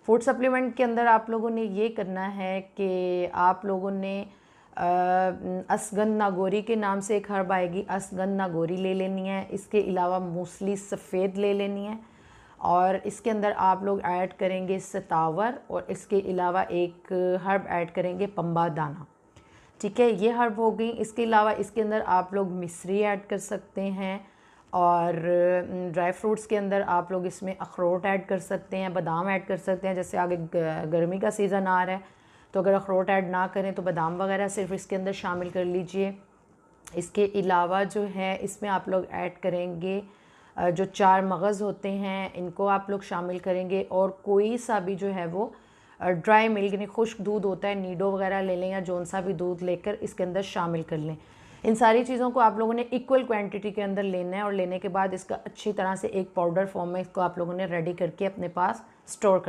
Food supplement के अंदर आप लोगों ने ये करना है कि आप लोगों ने असगन नागौरी के नाम से एक हर्ब आएगी, असगन नागौरी ले लेनी है। इसके अलावा मूसली सफ़ेद ले लेनी है और इसके अंदर आप लोग ऐड करेंगे सतावर और इसके अलावा एक हर्ब ऐड करेंगे पंबा दाना। ठीक है, ये हर्ब हो गई। इसके अलावा इसके अंदर आप लोग मिश्री ऐड कर सकते हैं और ड्राई फ्रूट्स के अंदर आप लोग इसमें अखरोट ऐड कर सकते हैं, बादाम ऐड कर सकते हैं। जैसे आगे गर्मी का सीज़न आ रहा है तो अगर अखरोट ऐड ना करें तो बादाम वगैरह सिर्फ इसके अंदर शामिल कर लीजिए। इसके अलावा जो है इसमें आप लोग ऐड करेंगे जो 4 मगज़ होते हैं, इनको आप लोग शामिल करेंगे और कोई सा भी जो है वो ड्राई मिल्क यानी खुश्क दूध होता है, नीडो वगैरह ले लें या जौन सा भी दूध लेकर इसके अंदर शामिल कर लें। इन सारी चीज़ों को आप लोगों ने इक्वल क्वांटिटी के अंदर लेना है और लेने के बाद इसका अच्छी तरह से एक पाउडर फॉर्म में इसको आप लोगों ने रेडी करके अपने पास स्टोर कर